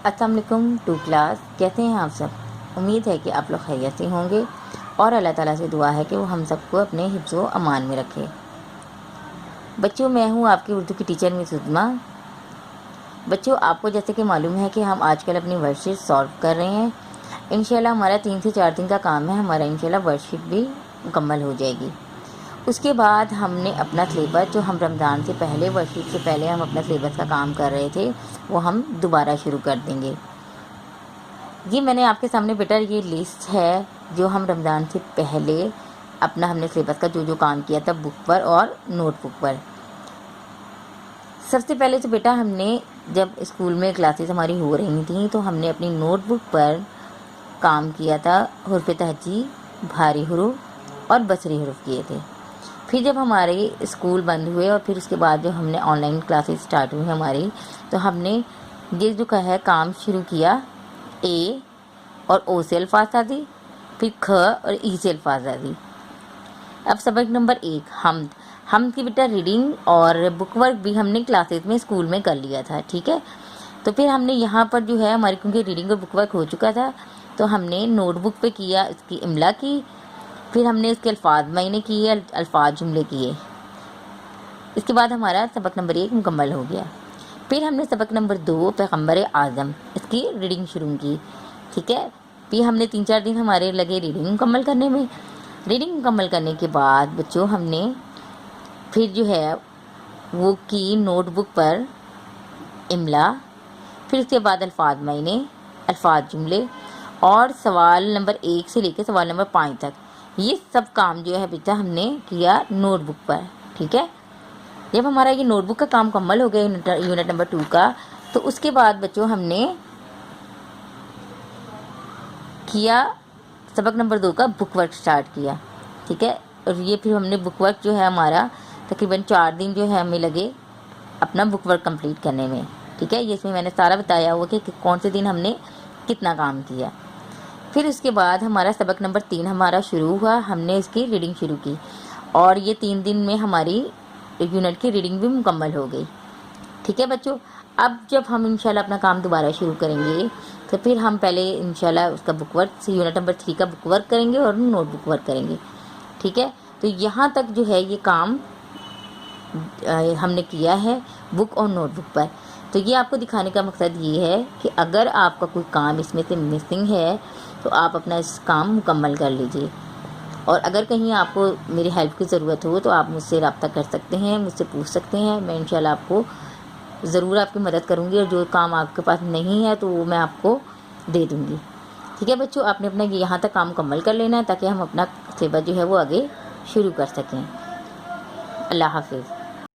السلام علیکم to class, کیسے ہیں آپ سب؟ امید ہے کہ آپ لوگ خیریت سے ہوں گے اور اللہ تعالیٰ سے دعا ہے کہ وہ ہم سب کو اپنے حفظ و امان میں رکھے۔ بچوں، میں ہوں آپ کی اردو کی ٹیچر مس عظمیٰ۔ بچوں، آپ کو جیسے کہ معلوم ہے کہ ہم آج کل اپنی ورک شیٹ سالو کر رہے ہیں۔ انشاءاللہ ہمارا 3 سے 4 دن کا کام ہے، ہمارا انشاءاللہ ورک شیٹ بھی مکمل ہو جائے گی۔ اس کے بعد ہم نے اپنا سلیبس، جو ہم رمضان سے پہلے ورک شیٹ سے پہلے ہم اپنا سلیبس کا کام کر رہے تھے، وہ ہم دوبارہ شروع کر دیں گے۔ یہ میں نے آپ کے سامنے بیٹا یہ لسٹ ہے جو ہم رمضان سے پہلے اپنا ہم نے سلیبس کا جو کام کیا تھا بک پر اور نوٹ بک پر۔ سب سے پہلے تو بیٹا ہم نے جب اسکول میں کلاسز ہماری ہو رہی تھیں تو ہم نے اپنی نوٹ بک پر کام کیا تھا، حروف تہجی، بھاری حروف اور بصری حروف کیے تھے۔ پھر جب ہمارے اسکول بند ہوئے اور پھر اس کے بعد جو ہم نے آن لائن کلاسز اسٹارٹ ہوئی ہماری، تو ہم نے یہ جو ہے کام شروع کیا، اے اور او سے الفاظ آدھی، پھر کھ اور ای سے الفاظ آدھی۔ اب سبق نمبر 1، حمد کی بیٹا ریڈنگ اور بک ورک بھی ہم نے کلاسز میں اسکول میں کر لیا تھا، ٹھیک ہے۔ تو پھر ہم نے یہاں پر جو ہے ہماری کیونکہ ریڈنگ اور بک ورک ہو چکا تھا تو ہم نے نوٹ بک پہ کیا، اس کی املا کی، پھر ہم نے اس کے الفاظ معینے کیے، الفاظ جملے کیے۔ اس کے بعد ہمارا سبق نمبر 1 مکمل ہو گیا۔ پھر ہم نے سبق نمبر 2 پیغمبر اعظم، اس کی ریڈنگ شروع کی، ٹھیک ہے۔ پھر ہم نے 3-4 دن ہمارے لگے ریڈنگ مکمل کرنے میں۔ ریڈنگ مکمل کرنے کے بعد بچوں ہم نے پھر جو ہے وہ کی نوٹ بک پر املا، پھر اس کے بعد الفاظ معینے، الفاظ جملے اور سوال نمبر 1 سے لے کے سوال نمبر 5 تک، یہ سب کام جو ہے بیٹا ہم نے کیا نوٹ بک پر، ٹھیک ہے۔ جب ہمارا یہ نوٹ بک کا کام مکمل ہو گیا یونٹ نمبر 2 کا، تو اس کے بعد بچوں ہم نے کیا سبق نمبر 2 کا بک ورک سٹارٹ کیا، ٹھیک ہے۔ اور یہ پھر ہم نے بک ورک جو ہے ہمارا تقریباً 4 دن جو ہے ہمیں لگے اپنا بک ورک کمپلیٹ کرنے میں، ٹھیک ہے۔ یہ اس میں نے سارا بتایا ہوا کہ کون سے دن ہم نے کتنا کام کیا۔ پھر اس کے بعد ہمارا سبق نمبر 3 ہمارا شروع ہوا، ہم نے اس کی ریڈنگ شروع کی اور یہ 3 دن میں ہماری یونٹ کی ریڈنگ بھی مکمل ہو گئی، ٹھیک ہے بچوں۔ اب جب ہم انشاءاللہ اپنا کام دوبارہ شروع کریں گے تو پھر ہم پہلے انشاءاللہ اس کا بک ورک یونٹ نمبر 3 کا بک ورک کریں گے اور نوٹ بک ورک کریں گے، ٹھیک ہے۔ تو یہاں تک جو ہے یہ کام ہم نے کیا ہے بک اور نوٹ بک پر۔ تو یہ آپ کو دکھانے کا مقصد یہ ہے کہ اگر آپ کا کوئی کام اس میں سے مسنگ ہے تو آپ اپنا اس کام مکمل کر لیجئے، اور اگر کہیں آپ کو میری ہیلپ کی ضرورت ہو تو آپ مجھ سے رابطہ کر سکتے ہیں، مجھ سے پوچھ سکتے ہیں، میں انشاءاللہ آپ کو ضرور آپ کی مدد کروں گی، اور جو کام آپ کے پاس نہیں ہے تو وہ میں آپ کو دے دوں گی، ٹھیک ہے بچوں۔ آپ نے اپنا یہاں تک کام مکمل کر لینا ہے تاکہ ہم اپنا سلیبس جو ہے وہ آگے شروع کر سکیں۔ اللہ حافظ۔